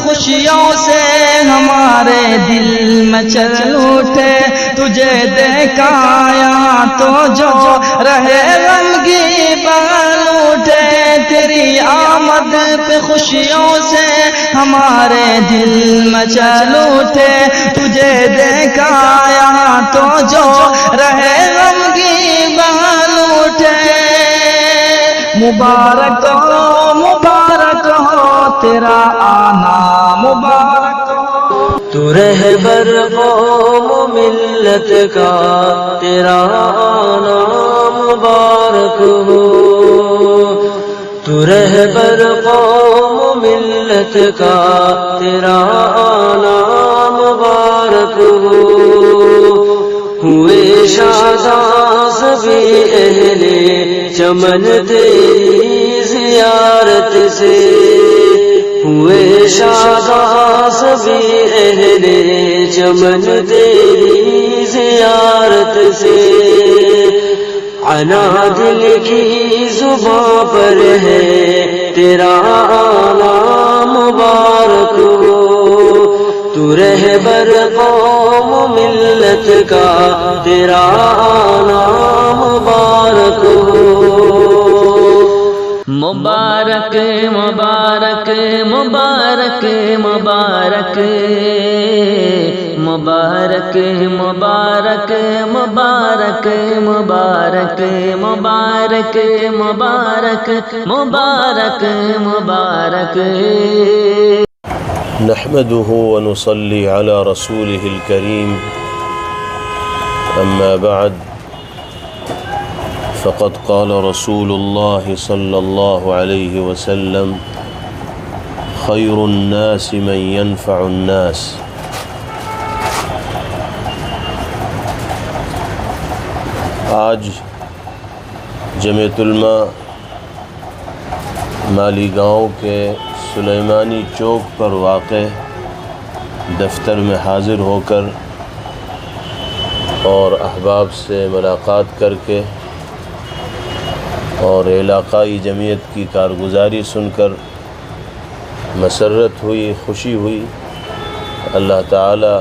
خوشیوں سے ہمارے دل مچل اٹھے، تجھے دیکھا یہاں تو جو رہے غمگی بغل اٹھے، تیری آمد پہ خوشیوں سے ہمارے دل مچل اٹھے، تجھے دیکھا یہاں تو جو رہے غمگی بغل اٹھے۔ مبارک ہو مبارک ہو تیرا آنا، مبارک ہو تو رہبر قوم و ملت کا، تیرا آنا مبارک ہو۔ تو رہبر قوم و ملت کا، تیرا آنا مبارک ہو۔ ہوئے شاداں سبھی اہل چمن تیری زیارت سے، ہوئے شاداں سبھی اہل چمن تیری زیارت سے۔ عنا دل کی زباں پر ہے تیرا آنا مبارک ہو۔ تو رہبر قوم و ملت کا، تیرا آنا مبارک ہو۔ مبارک مبارک مبارک مبارک مبارک مبارک مبارک مبارک مبارک مبارک مبارک مبارک۔ نحمده ونصلي على رسوله الكريم، أما بعد، فقد قال رسول الله صلى الله عليه وسلم: خير الناس من ينفع الناس۔ آج جمعیت علماء مالیگاؤں کے سلیمانی چوک پر واقع دفتر میں حاضر ہو کر اور احباب سے ملاقات کر کے اور علاقائی جمعیت کی کارگزاری سن کر مسرت ہوئی، خوشی ہوئی۔ اللہ تعالیٰ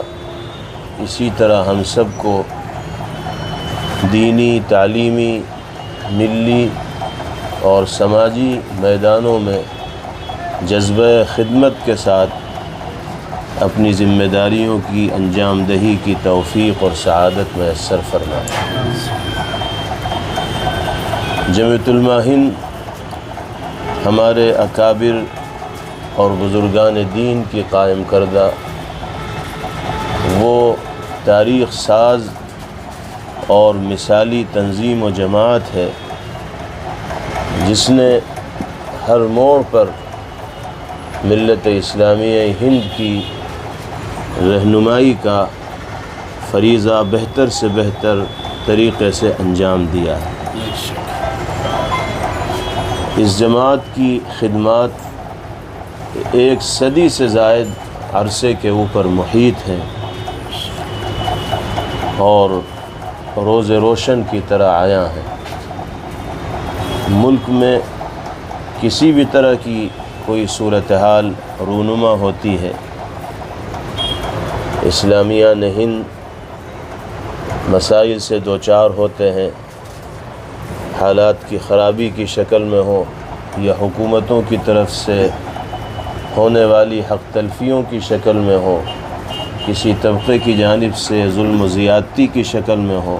اسی طرح ہم سب کو دینی، تعلیمی، ملی اور سماجی میدانوں میں جذبہ خدمت کے ساتھ اپنی ذمہ داریوں کی انجام دہی کی توفیق اور سعادت میسر فرمائے۔ جمعیت علماء ہند ہمارے اکابر اور بزرگان دین کی قائم کردہ وہ تاریخ ساز اور مثالی تنظیم و جماعت ہے جس نے ہر موڑ پر ملت اسلامیہ ہند کی رہنمائی کا فریضہ بہتر سے بہتر طریقے سے انجام دیا ہے۔ اس جماعت کی خدمات 1 صدی سے زائد عرصے کے اوپر محیط ہیں اور روز روشن کی طرح عیاں ہیں۔ ملک میں کسی بھی طرح کی کوئی صورتحال رونما ہوتی ہے، اسلامیان ہند مسائل سے دوچار ہوتے ہیں، حالات کی خرابی کی شکل میں ہو یا حکومتوں کی طرف سے ہونے والی حق تلفیوں کی شکل میں ہو، کسی طبقے کی جانب سے ظلم و زیادتی کی شکل میں ہو،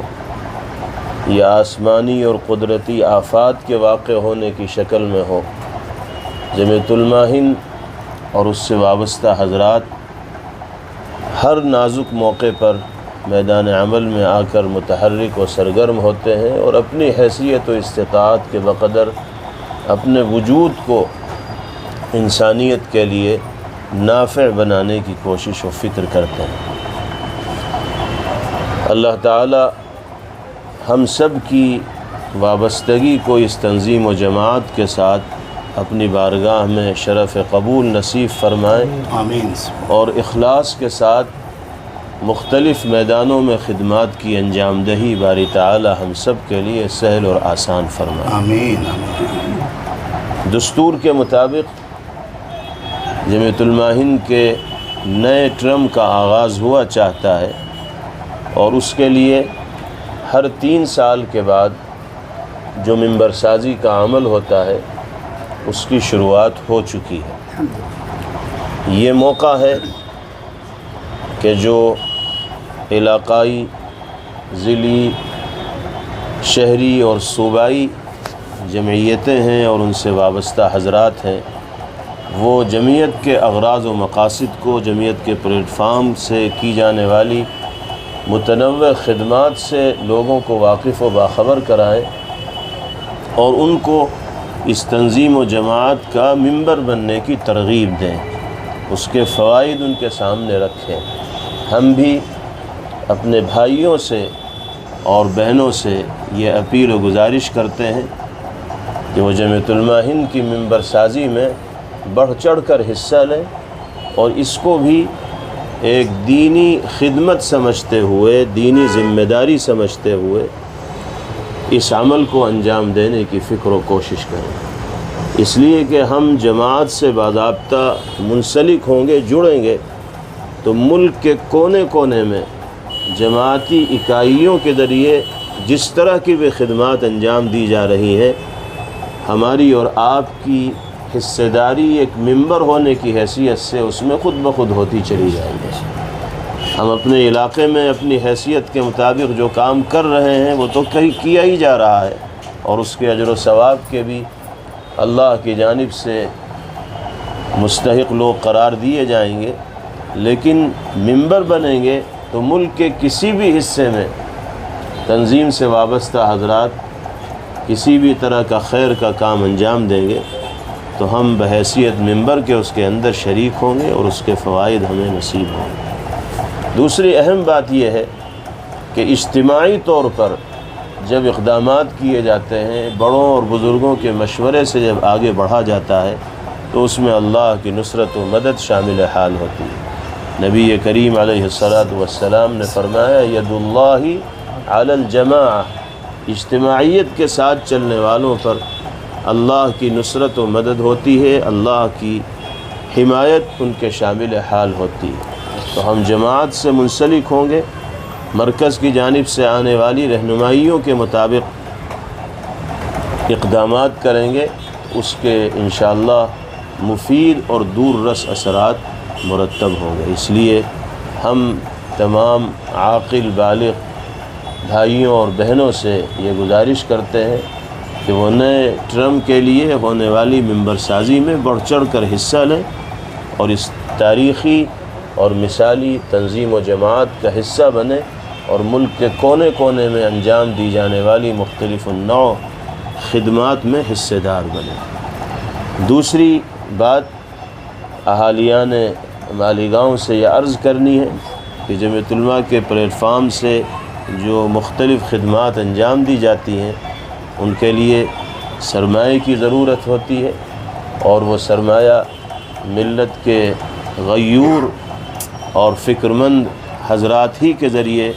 یا آسمانی اور قدرتی آفات کے واقع ہونے کی شکل میں ہو، جمعیت علماء ہند اور اس سے وابستہ حضرات ہر نازک موقع پر میدان عمل میں آ کر متحرک و سرگرم ہوتے ہیں اور اپنی حیثیت و استطاعت کے بقدر اپنے وجود کو انسانیت کے لیے نافع بنانے کی کوشش و فکر کرتے ہیں۔ اللہ تعالی ہم سب کی وابستگی کو اس تنظیم و جماعت کے ساتھ اپنی بارگاہ میں شرف قبول نصیب فرمائے، آمین، اور اخلاص کے ساتھ مختلف میدانوں میں خدمات کی انجام دہی باری تعالی ہم سب کے لیے سہل اور آسان فرمائے۔ آمین۔ دستور کے مطابق جمیعۃ علماء ہند کے نئے ٹرم کا آغاز ہوا چاہتا ہے، اور اس کے لیے ہر 3 سال کے بعد جو ممبر سازی کا عمل ہوتا ہے اس کی شروعات ہو چکی ہے۔ یہ موقع ہے کہ جو علاقائی، ضلعی، شہری اور صوبائی جمعیتیں ہیں اور ان سے وابستہ حضرات ہیں، وہ جمعیت کے اغراض و مقاصد کو، جمعیت کے پلیٹ فارم سے کی جانے والی متنوع خدمات سے لوگوں کو واقف و باخبر کرائیں اور ان کو اس تنظیم و جماعت کا ممبر بننے کی ترغیب دیں، اس کے فوائد ان کے سامنے رکھیں۔ ہم بھی اپنے بھائیوں سے اور بہنوں سے یہ اپیل و گزارش کرتے ہیں کہ وہ جمیعۃ علماء ہند کی ممبر سازی میں بڑھ چڑھ کر حصہ لیں اور اس کو بھی ایک دینی خدمت سمجھتے ہوئے، دینی ذمہ داری سمجھتے ہوئے اس عمل کو انجام دینے کی فکر و کوشش کریں، اس لیے کہ ہم جماعت سے باضابطہ منسلک ہوں گے، جڑیں گے تو ملک کے کونے کونے میں جماعتی اکائیوں کے ذریعے جس طرح کی بھی خدمات انجام دی جا رہی ہیں، ہماری اور آپ کی حصہ داری ایک ممبر ہونے کی حیثیت سے اس میں خود بخود ہوتی چلی جائے گی۔ ہم اپنے علاقے میں اپنی حیثیت کے مطابق جو کام کر رہے ہیں وہ تو کیا ہی جا رہا ہے، اور اس کے اجر و ثواب کے بھی اللہ کی جانب سے مستحق لوگ قرار دیے جائیں گے، لیکن ممبر بنیں گے تو ملک کے کسی بھی حصے میں تنظیم سے وابستہ حضرات کسی بھی طرح کا خیر کا کام انجام دیں گے تو ہم بحیثیت ممبر کے اس کے اندر شریک ہوں گے اور اس کے فوائد ہمیں نصیب ہوں گے۔ دوسری اہم بات یہ ہے کہ اجتماعی طور پر جب اقدامات کیے جاتے ہیں، بڑوں اور بزرگوں کے مشورے سے جب آگے بڑھا جاتا ہے تو اس میں اللہ کی نصرت و مدد شامل حال ہوتی ہے۔ نبی کریم علیہ السلام نے فرمایا ید اللہ علی الجماعہ، اجتماعیت کے ساتھ چلنے والوں پر اللہ کی نصرت و مدد ہوتی ہے، اللہ کی حمایت ان کے شامل حال ہوتی ہے۔ تو ہم جماعت سے منسلک ہوں گے، مرکز کی جانب سے آنے والی رہنمائیوں کے مطابق اقدامات کریں گے، اس کے انشاءاللہ مفید اور دور رس اثرات مرتب ہوں گے۔ اس لیے ہم تمام عاقل بالغ بھائیوں اور بہنوں سے یہ گزارش کرتے ہیں کہ وہ نئے ٹرم کے لیے ہونے والی ممبر سازی میں بڑھ چڑھ کر حصہ لیں اور اس تاریخی اور مثالی تنظیم و جماعت کا حصہ بنیں اور ملک کے کونے کونے میں انجام دی جانے والی مختلف النوع خدمات میں حصہ دار بنیں۔ دوسری بات اہالیان مالیگاؤں سے یہ عرض کرنی ہے کہ جمعیت علماء کے پلیٹ فارم سے جو مختلف خدمات انجام دی جاتی ہیں ان کے لیے سرمایہ کی ضرورت ہوتی ہے، اور وہ سرمایہ ملت کے غیور اور فکرمند حضرات ہی کے ذریعے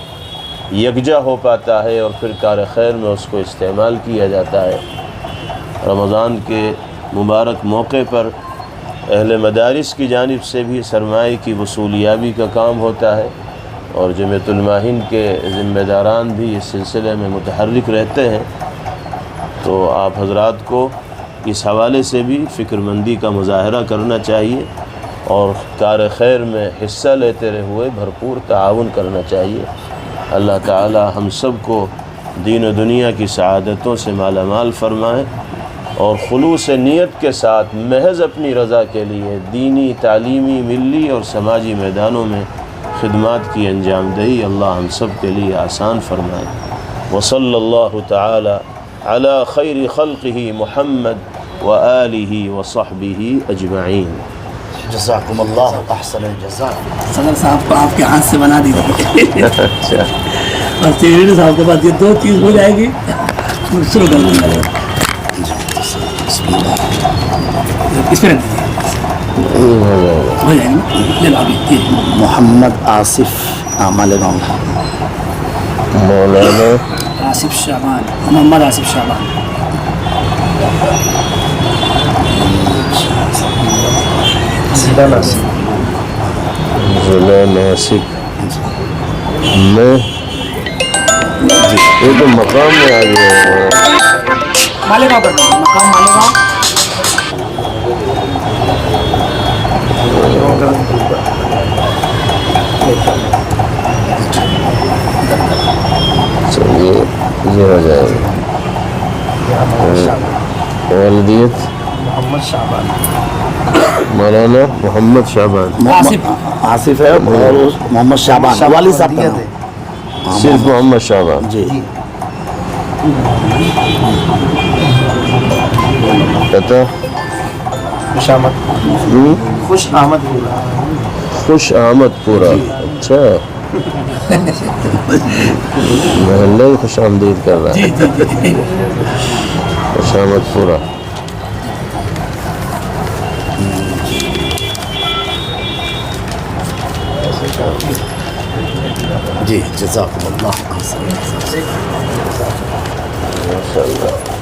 یکجا ہو پاتا ہے اور پھر کار خیر میں اس کو استعمال کیا جاتا ہے۔ رمضان کے مبارک موقع پر اہل مدارس کی جانب سے بھی سرمایہ کی وصولیابی کا کام ہوتا ہے، اور جمعیت علماء ہند کے ذمہ داران بھی اس سلسلے میں متحرک رہتے ہیں، تو آپ حضرات کو اس حوالے سے بھی فکر مندی کا مظاہرہ کرنا چاہیے اور کار خیر میں حصہ لیتے ہوئے بھرپور تعاون کرنا چاہیے۔ اللہ تعالی ہم سب کو دین و دنیا کی سعادتوں سے مالا مال فرمائے، اور خلوص نیت کے ساتھ محض اپنی رضا کے لیے دینی، تعلیمی، ملی اور سماجی میدانوں میں خدمات کی انجام دہی اللہ ہم سب کے لیے آسان فرمائے۔ وصلی اللہ تعالی علی خیر خلقہ محمد وآلہ وصحبہ اجمعین۔ جزاکم اللہ احسن الجزاء۔ صدر صاحب کو آپ کے ہاتھ سے بنا دیجیے اور سیکریٹری صاحب کے پاس یہ 2 چیز ہو جائے گی، شروع کر دیں گے۔ اس پہ رکھ دیجیے، ہو جائے گا۔ لے لو ابھی۔ محمد آصف مالیگاؤں، مولانا آصف شعبان، محمد آصف شعبان۔ ضلع ناسک میں یہ تو مقام میں آ گیا ہے مالیگاؤں پر مقام مالیگاؤں. چلیے یہ ہو جائے گا. والدیت مولانا محمد شعبان. آصف ہے اور محمد شعبان والد صاحب کا نام. صرف محمد شعبان. جی پتہ خوش آمد. خوش آمد پورا. اچھا محلہ ہی خوش آمدید کر رہا ہے. خوش آمد پورا. جی جزاکم اللہ. ماشاء اللہ.